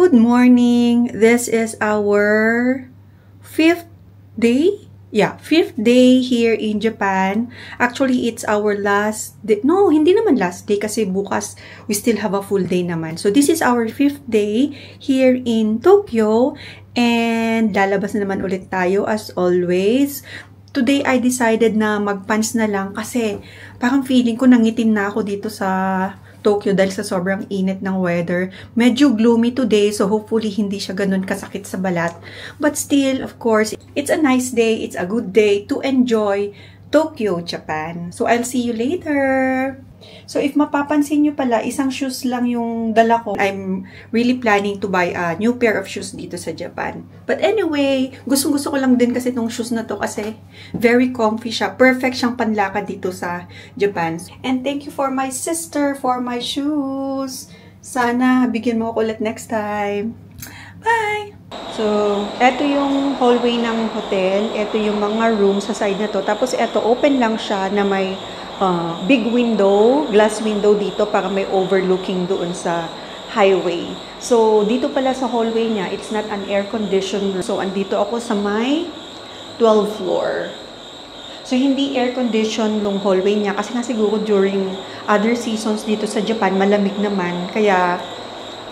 Good morning. This is our fifth day. Yeah, fifth day here in Japan. Actually, it's our last day. No, hindi naman last day kasi bukas we still have a full day naman. So this is our fifth day here in Tokyo and lalabas na naman ulit tayo as always. Today, I decided na mag-pants na lang kasi parang feeling ko nangitim na ako dito sa Tokyo dahil sa sobrang init ng weather. Medyo gloomy today, so hopefully hindi siya ganun kasakit sa balat. But still, of course, it's a nice day, it's a good day to enjoy Tokyo, Japan. So I'll see you later! So if mapapansin nyo pala, isang shoes lang yung dala ko. I'm really planning to buy a new pair of shoes dito sa Japan. But anyway, gustong-gusto ko lang din kasi itong shoes na to kasi very comfy siya. Perfect siyang panlakad dito sa Japan. And thank you for my sister for my shoes. Sana bigyan mo ako ulit next time. Bye! So, eto yung hallway ng hotel. Eto yung mga room sa side na to. Tapos eto, open lang siya na may big window, glass window dito para may overlooking doon sa highway. So, dito pala sa hallway niya, it's not an air-conditioned room. So, andito ako sa may 12th floor. So, hindi air-conditioned yung hallway niya kasi nga siguro during other seasons dito sa Japan, malamig naman. Kaya,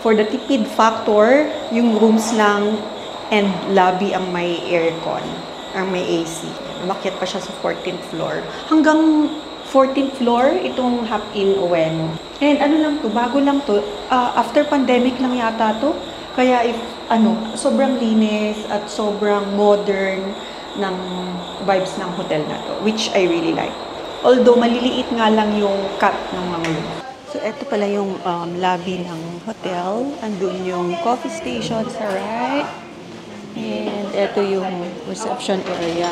for the tipid factor, yung rooms lang and lobby ang may aircon, ang may AC. Umakyat pa siya sa 14th floor. Hanggang 14th floor, itong Hap-In Ueno. And ano lang to, bago lang to, after pandemic lang yata to. Kaya sobrang linis at sobrang modern ng vibes ng hotel na to, which I really like. Although maliliit nga lang yung cut ng mga room. So eto pala yung lobby ng hotel. Andun yung coffee station sa right. And eto yung reception area.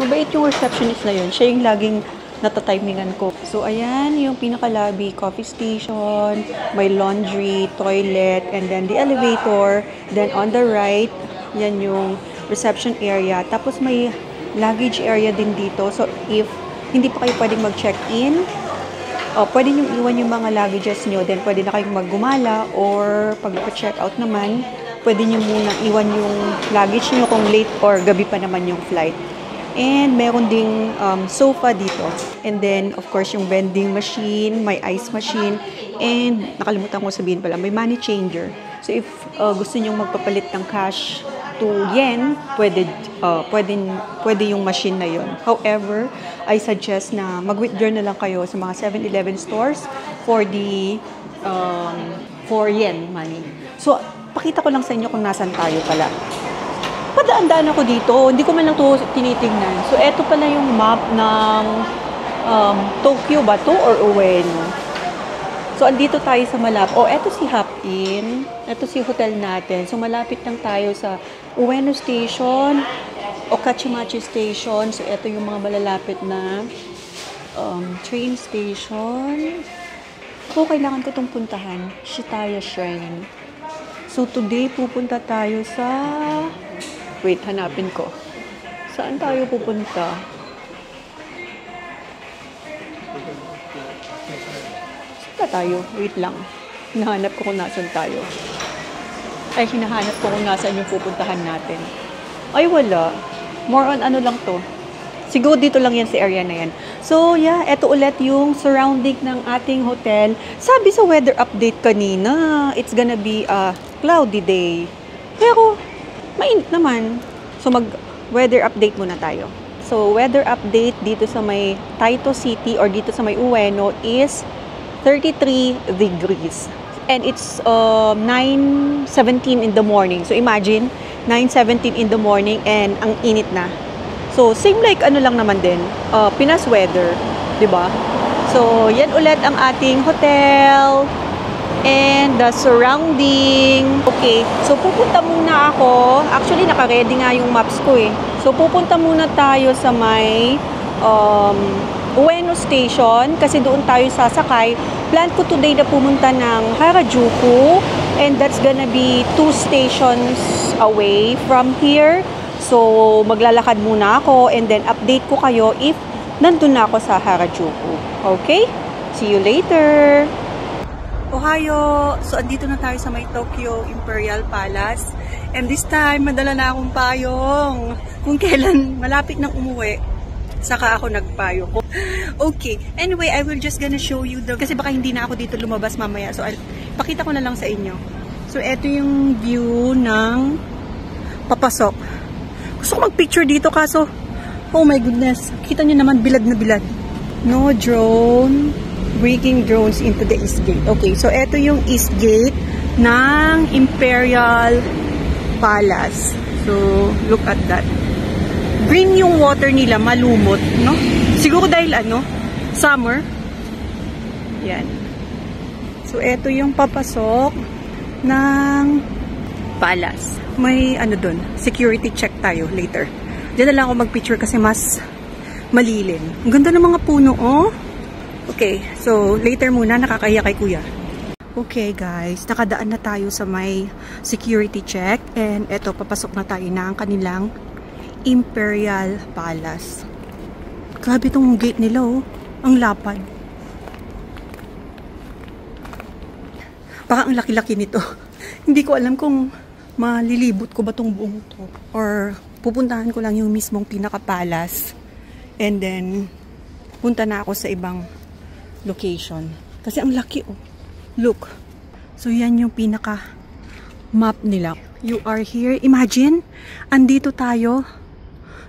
Mabait yung receptionist na yun. Siya yung laging natatimingan ko. So, ayan, yung pinaka-lobby, coffee station, may laundry, toilet, and then the elevator. Then, on the right, yan yung reception area. Tapos, may luggage area din dito. So, if hindi pa kayo pwedeng mag-check-in, pwede nyo iwan yung mga luggages nyo. Then, pwede na kayong maggumala or pag check out naman, pwede nyo muna iwan yung luggage nyo kung late or gabi pa naman yung flight. And meron ding sofa dito. And then, of course, yung vending machine, may ice machine. And, nakalimutan ko sabihin pala, may money changer. So, if gusto nyong magpapalit ng cash to yen, pwede yung machine na yon. However, I suggest na mag-withdraw na lang kayo sa mga 7-Eleven stores for the for yen money. So, pakita ko lang sa inyo kung nasan tayo pala. Padaan-daan ako dito. Hindi ko man lang ito tinitingnan. So, eto pala yung map ng Tokyo ba to or Ueno? So, andito tayo sa malapit. Eto si Hap-In. Eto si hotel natin. So, malapit lang tayo sa Ueno Station o Kachimachi Station. So, eto yung mga malalapit na train station. So, kailangan ko itong puntahan. Shitaya Shrine. So, today pupunta tayo sa... Wait, hanapin ko. Saan tayo pupunta? Saan tayo? Wait lang. Hinahanap ko kung nasan tayo. Ay, hinahanap ko kung nasan yung pupuntahan natin. Ay, wala. More on ano lang to. Siguro dito lang yan sa area na yan. So, yeah, eto ulit yung surrounding ng ating hotel. Sabi sa weather update kanina, it's gonna be a cloudy day. Pero, mainit naman. So, mag-weather update muna tayo. So, weather update dito sa may Taito City or dito sa may Ueno is 33 degrees. And it's 9:17 in the morning. So, imagine, 9:17 in the morning and ang init na. So, same like ano lang naman din, Pinas weather, di ba? So, yan ulit ang ating hotel. And the surrounding. Okay, so pupunta muna ako. Actually, naka-ready nga yung maps ko eh. So, pupunta muna tayo sa may Ueno Station kasi doon tayo sasakay. Plan ko today na pumunta ng Harajuku and that's gonna be 2 stations away from here. So, maglalakad muna ako and then update ko kayo if nandun na ako sa Harajuku. Okay? See you later! Ohio! So, andito na tayo sa may Tokyo Imperial Palace. And this time, madala na akong payong. Kung kailan malapit nang umuwi, saka ako nagpayo ko. Okay. Anyway, I will just gonna show you the... Kasi baka hindi na ako dito lumabas mamaya. So, pakita ko na lang sa inyo. So, eto yung view ng papasok. Gusto ko mag-picture dito kaso, oh my goodness. Kita nyo naman, bilad na bilad. No drone. Bringing drones into the East Gate. Okay, so eto yung East Gate ng Imperial Palace. So, look at that. Green yung water nila, malumot, no? Siguro dahil summer. Yan. So, eto yung papasok ng palace. May dun, security check tayo later. Diyan na lang ako mag-picture kasi mas malilim. Ang ganda ng mga puno, oh. Okay, so later muna, nakakahiya kay kuya. Okay guys, nakadaan na tayo sa may security check and eto, papasok na tayo ng kanilang Imperial Palace. Grabe itong gate nila, oh. Ang lapad. Baka ang laki-laki nito. Hindi ko alam kung malilibot ko ba itong buong to or pupuntahan ko lang yung mismong pinaka-palace and then punta na ako sa ibang location. Kasi ang laki, oh. Look. So, yan yung pinaka-map nila. You are here. Imagine, andito tayo.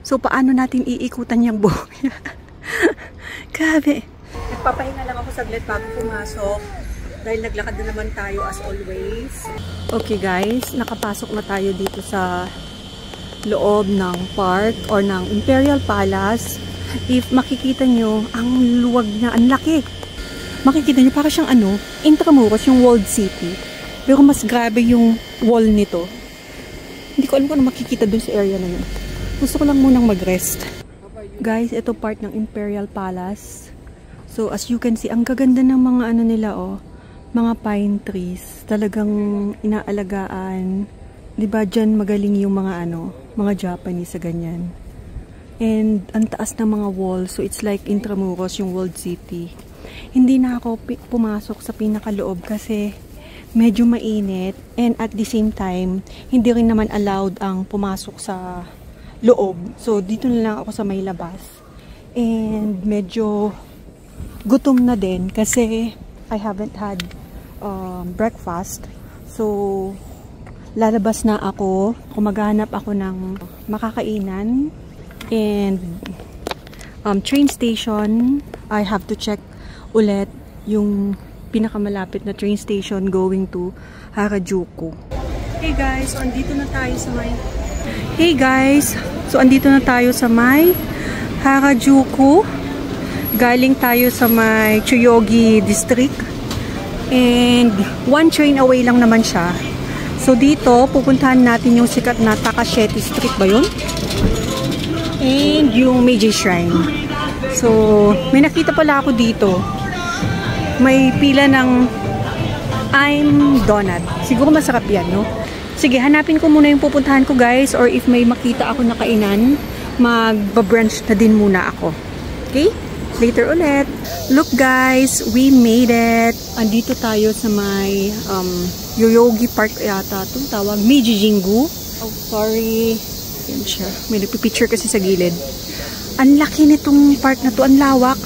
So, paano natin iikutan yung buhay? Grabe. Nagpapahinga lang ako saglit bago pumasok. Dahil naglakad na naman tayo as always. Okay guys, nakapasok na tayo dito sa loob ng park or ng Imperial Palace. If makikita nyo, ang luwag niya, ang laki. Makikita nyo, para siyang Intramuros, yung walled city. Pero mas grabe yung wall nito. Hindi ko alam kung makikita dun sa area na yun. Gusto ko lang munang mag-rest. Guys, ito part ng Imperial Palace. So, as you can see, ang gaganda ng mga nila, oh. Mga pine trees. Talagang inaalagaan. Diba, dyan magaling yung mga mga Japanese sa ganyan. And, ang taas ng mga walls. So, it's like Intramuros, yung walled city. Hindi na ako pumasok sa pinakaloob kasi medyo mainit. And at the same time, hindi rin naman allowed ang pumasok sa loob. So, dito na lang ako sa may labas. And, medyo gutom na din kasi I haven't had breakfast. So, lalabas na ako. Kung maghanap ako ng makakainan. And, train station, I have to check ulit yung pinakamalapit na train station going to Harajuku. Hey guys, so andito na tayo sa may Harajuku. Galing tayo sa may Chuyogi District. And one train away lang naman siya. So dito, pupuntahan natin yung sikat na Takasheti Street ba yun? And yung Meiji Shrine. So, may nakita pala ako dito. May pila ng I'm Donut. Siguro masarap yan, no? Sige, hanapin ko muna yung pupuntahan ko, guys. Or if may makita ako na kainan, magba-brunch na din muna ako. Okay? Later ulit. Look, guys. We made it. Andito tayo sa may Yoyogi Park yata. Itong tawag. Meiji Jingu. Oh, sorry. Yan siya. May nagpipicture kasi sa gilid. Ang laki nitong park na to. Ang lawak.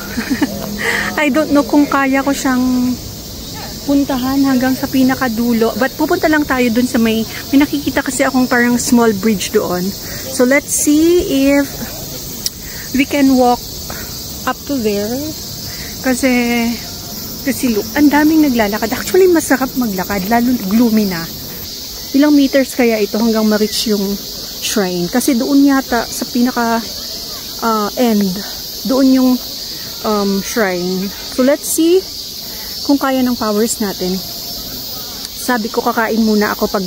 I don't know kung kaya ko siyang puntahan hanggang sa pinakadulo. But pupunta lang tayo dun sa may nakikita kasi akong parang small bridge doon. So let's see if we can walk up to there. Kasi look, ang daming naglalakad. Actually, masarap maglakad. Lalo gloomy na. Ilang meters kaya ito hanggang ma-reach yung shrine. Kasi doon yata sa pinaka end. Doon yung shrine. So, let's see kung kaya ng powers natin. Sabi ko, kakain muna ako pag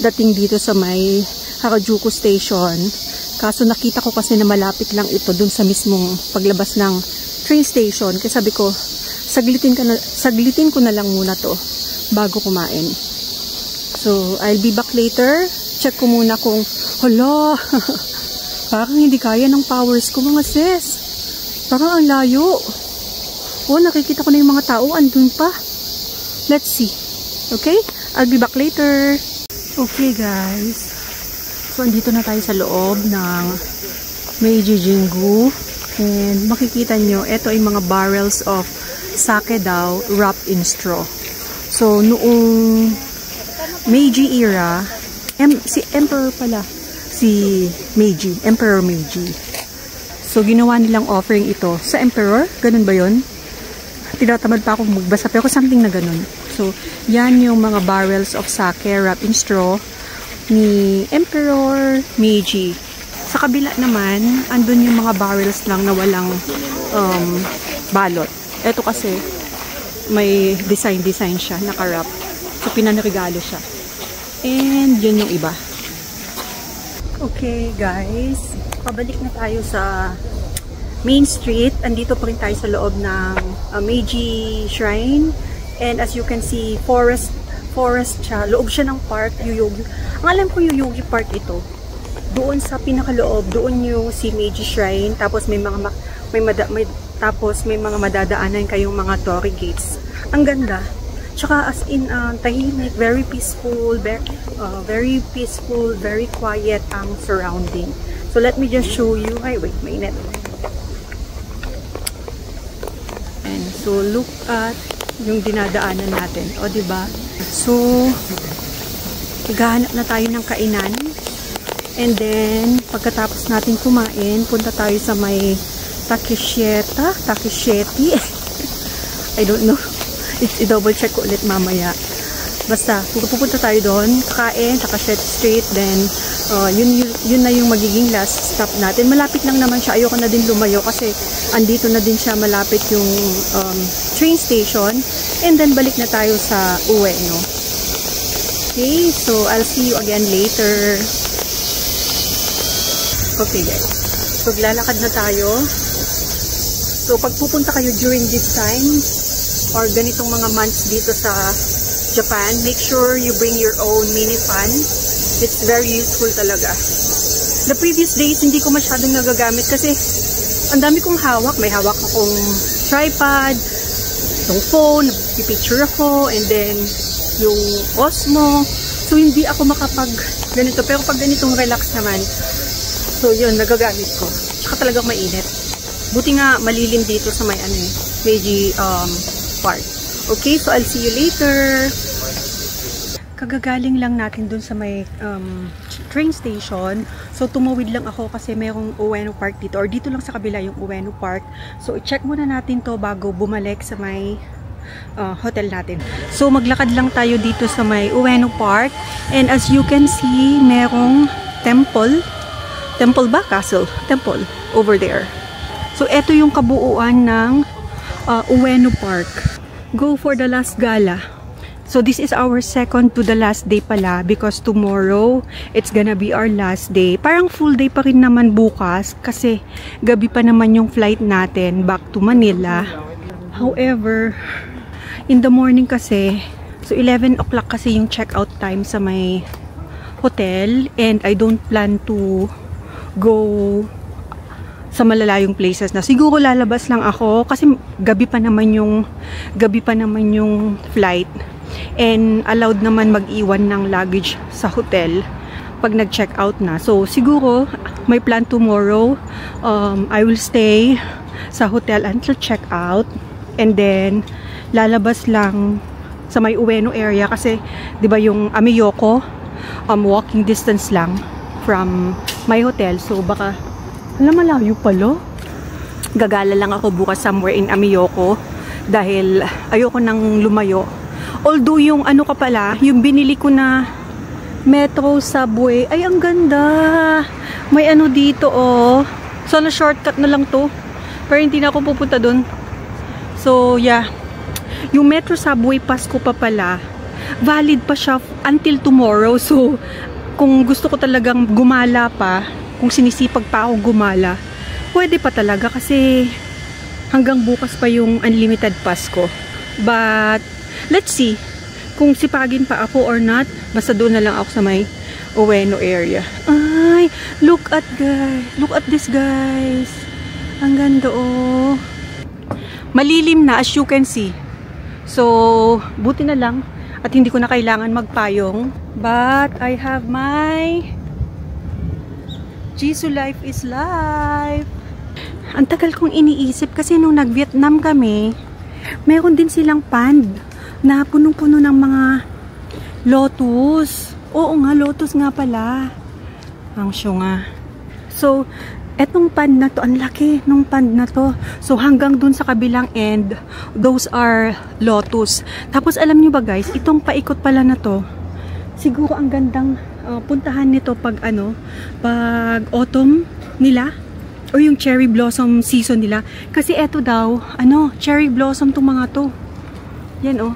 dating dito sa may Harajuku Station. Kaso nakita ko kasi na malapit lang ito dun sa mismong paglabas ng train station. Kaya sabi ko, saglitin ko na lang muna to bago kumain. So, I'll be back later. Check ko muna kung, hala, parang hindi kaya ng powers ko, mga sis. Parang ang layo. Oh, nakikita ko na yung mga tao, andun pa. Let's see. Okay? I'll be back later. Okay guys. So, andito na tayo sa loob ng Meiji Jingu. And makikita nyo, ito ay mga barrels of sake daw wrapped in straw. So, noong Meiji era, si Emperor pala, si Meiji, Emperor Meiji. So, ginawa nilang offering ito sa Emperor. Ganun ba yun? Tinatamad pa akong magbasa, pero something na ganun. So, yan yung mga barrels of sake wrapped in straw ni Emperor Meiji. Sa kabila naman, andun yung mga barrels lang na walang balot. Ito kasi, may design siya, naka-wrap. So, pinanregalo siya. And, yun yung iba. Okay, guys. Pabalik na tayo sa Main Street. Andito pa rin tayo sa loob ng Meiji Shrine. And as you can see, forest siya. Loob siya ng park, Yoyogi. Ang alam ko, Yoyogi Park ito. Doon sa pinakaloob, doon yung si Meiji Shrine. Tapos may mga madadaanan kayong mga torii gates. Ang ganda. Tsaka as in tahimik, very peaceful, very quiet ang surrounding. So let me just show you. Ay, wait, mainit. And so look at yung dinadaanan natin. O, diba? So, maghahanap na tayo ng kainan. And then, pagkatapos natin kumain, punta tayo sa may Takesheti. I don't know. I-double check ko ulit mamaya. Basta, pupunta tayo doon, kakain, Takesheti Street, then, yun na yung magiging last stop natin. Malapit lang naman siya. Ayoko na din lumayo kasi andito na din siya, malapit yung train station. And then, balik na tayo sa Ueno. Okay, so I'll see you again later. Okay guys, so lalakad na tayo. So pag pupunta kayo during this time or ganitong mga months dito sa Japan, make sure you bring your own mini fan. It's very useful talaga. The previous days hindi ko masyadong nagagamit kasi ang dami kong hawak. May hawak akong tripod, yung phone, pipicture ako, and then yung Osmo. So hindi ako makapag ganito, pero pag ganitong relax naman, so yun, nagagamit ko. Tsaka talagang mainit. Buti nga malilim dito sa may Meiji Park. Okay, so I'll see you later. Kagagaling lang natin dun sa may train station. So tumawid lang ako kasi mayroong Ueno Park dito, or dito lang sa kabila yung Ueno Park. So i-check muna natin to bago bumalik sa may hotel natin. So maglakad lang tayo dito sa may Ueno Park. And as you can see, merong temple ba? Castle? Temple over there. So ito yung kabuuan ng Ueno Park. Go for the last gala. So this is our second to the last day pala, because tomorrow it's gonna be our last day. Parang full day pa rin naman bukas kasi gabi pa naman yung flight natin back to Manila. However, in the morning kasi, so 11 o'clock kasi yung check-out time sa may hotel, and I don't plan to go sa malalayong places na. Siguro lalabas lang ako kasi gabi pa naman yung flight, and allowed naman mag-iwan ng luggage sa hotel pag nag-check out na. So siguro may plan tomorrow, I will stay sa hotel until check out, and then lalabas lang sa may Ueno area kasi 'di ba yung Ameyoko, walking distance lang from my hotel. So baka malayo pala. Gagala lang ako bukas somewhere in Ameyoko dahil ayoko nang lumayo. Although yung yung binili ko na metro subway, ay ang ganda. May dito Sana shortcut na lang to. Pero hindi na ako pupunta dun. So yeah. Yung metro subway pass ko pa pala, valid pa siya until tomorrow. So kung gusto ko talagang gumala pa, kung sinisipag pa ako gumala, pwede pa talaga kasi hanggang bukas pa yung unlimited pass ko. But let's see kung sipagin pa ako or not. Basta doon na lang ako sa may Ueno area. Ay, look at this guys. Ang ganda Malilim na, as you can see. So, buti na lang at hindi ko na kailangan magpayong. But I have my Jisoo Life is Life. Ang tagal kong iniisip kasi nung nag-Vietnam kami, meron din silang pond na punong-puno ng mga lotus. Oo nga, lotus nga pala. Ang siyo nga. So, etong pond na to, ang laki nung pond na to. So, hanggang dun sa kabilang end, those are lotus. Tapos, alam nyo ba guys, itong paikot pala na to, siguro ang gandang puntahan nito pag pag autumn nila, o yung cherry blossom season nila. Kasi eto daw, cherry blossom tong mga to. Yan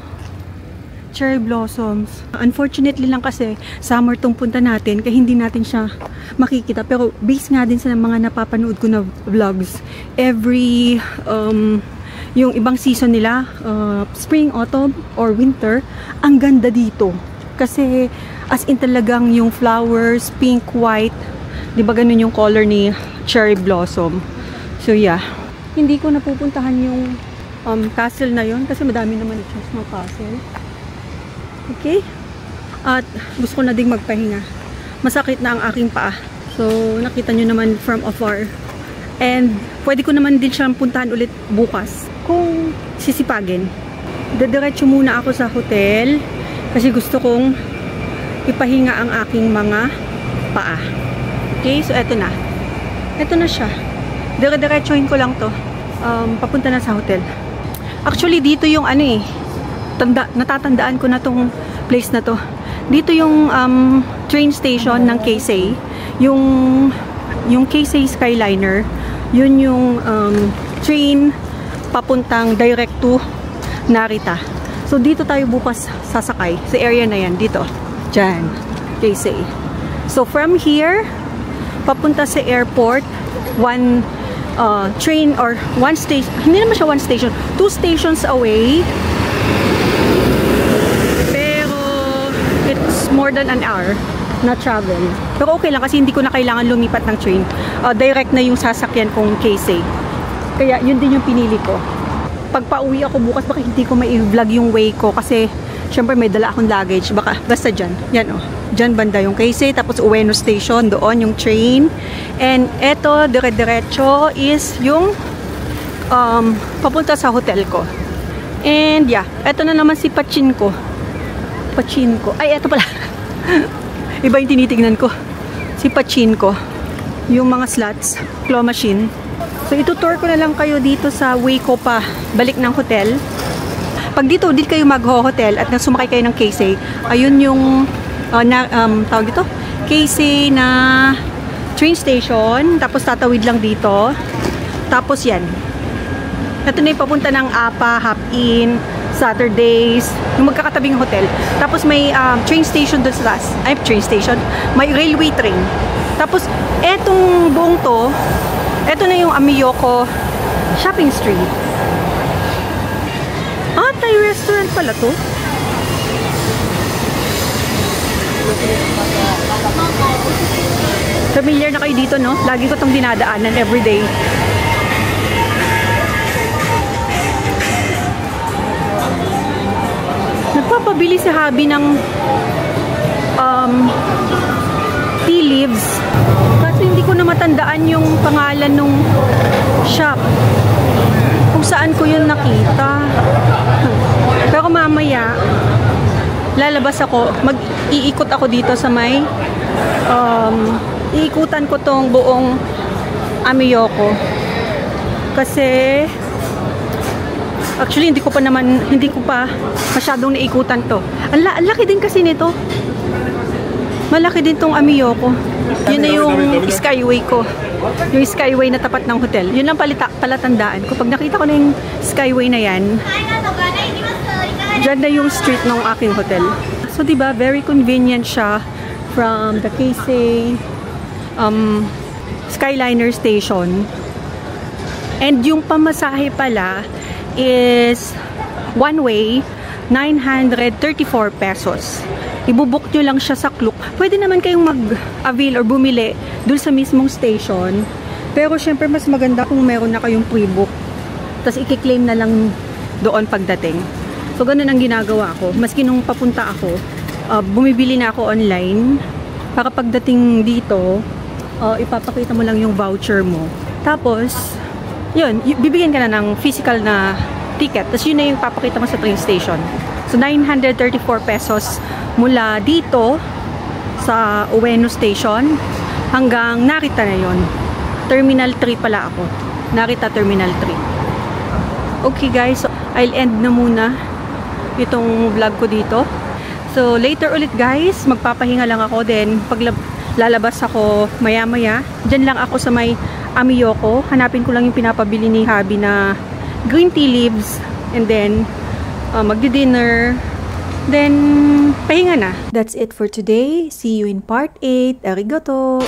cherry blossoms. Unfortunately lang kasi summer tong punta natin kaya hindi natin siya makikita, pero based nga din sa mga napapanood ko na vlogs, every yung ibang season nila, spring, autumn or winter, ang ganda dito kasi as in talagang yung flowers pink, white, di ba ganun yung color ni cherry blossom. So yeah, hindi ko napupuntahan yung castle na yon kasi madami naman itong mga castle. Okay? At gusto ko na ding magpahinga. Masakit na ang aking paa. So, nakita nyo naman from afar. And, pwede ko naman din siyang puntahan ulit bukas kung sisipagin. Dediretso muna ako sa hotel kasi gusto kong ipahinga ang aking mga paa. Okay? So, eto na. Eto na siya. Dire-diretsuhin ko lang to. Papunta na sa hotel. Actually, dito yung natatandaan ko na tong place na to. Dito yung train station ng Keisei. Yung Keisei Skyliner. Yun yung train papuntang direct to Narita. So dito tayo bukas sasakay. Sa area na yan. Dito. Diyan. Keisei. So from here, papunta sa airport, one train or one station. Hindi naman siya one station. 2 stations away. More than an hour na travel. Pero okay lang kasi hindi ko na kailangan lumipat ng train. Direct na yung sasakyan kong Keisei. Kaya yun din yung pinili ko. Pag pauwi ako bukas, baka hindi ko mai-vlog yung way ko kasi syempre may dala akong luggage. Basta dyan. Yan Dyan banda yung Keisei. Tapos Ueno Station. Doon yung train. And eto, dire-diretso is yung papunta sa hotel ko. And yeah, eto na naman si Pachinko. Ay, eto pala. Iba yung tinitignan ko. Si Pachinko. Yung mga slots. Claw machine. So, itutour ko na lang kayo dito sa way ko pa. Balik ng hotel. Pag dito, di kayo mag-hotel at sumakay kayo ng Keisei, ayun yung tawag dito? Keisei na train station. Tapos, tatawid lang dito. Tapos, yan. Ito na yung papunta ng APA, Hop-In, Saturdays, yung magkakatabing hotel. Tapos may train station doon sa taas. Ay, train station. May railway train. Tapos, etong buong to, eto na yung Amiyoko Shopping Street. Thai restaurant pala to. Familiar na kayo dito, no? Lagi ko tong dinadaanan everyday. Nagpapabili si Habi ng tea leaves kasi hindi ko na matandaan yung pangalan nung shop kung saan ko yun nakita. Pero mamaya lalabas ako, mag-iikot ako dito sa may iikutan ko tong buong Amiyoko kasi actually, hindi ko pa masyadong naikutan to. Ang laki din kasi nito. Malaki din tong Amiyoko. Yun na yung skyway ko. Yung skyway na tapat ng hotel. Yun lang palatandaan ko. Pag nakita ko na yung skyway na yan, dyan na yung street ng aking hotel. So, diba, very convenient siya from the Keisei Skyliner Station. And yung pamasahe pala is one way 934 pesos. Ibubook nyo lang siya sa Klook. Pwede naman kayong mag-avail or bumili dun sa mismong station. Pero syempre mas maganda kung meron na kayong pre-book. Tapos i-claim na lang doon pagdating. So, ganun ang ginagawa ko. Maski nung papunta ako, bumibili na ako online. Para pagdating dito, ipapakita mo lang yung voucher mo. Tapos, yun, bibigyan ka na ng physical na ticket. Tapos yun na yung papakita mo sa train station. So, 934 pesos mula dito sa Ueno Station hanggang Narita na yun. Terminal 3 pala ako. Narita Terminal 3. Okay guys, so I'll end na muna itong vlog ko dito. So, later ulit guys, magpapahinga lang ako. Then, pag lalabas ako maya-maya, dyan lang ako sa may Amiyoko. Hanapin ko lang yung pinapabili ni Habi na green tea leaves. And then, magdi-dinner. Then, pahinga na. That's it for today. See you in part 8. Arigato!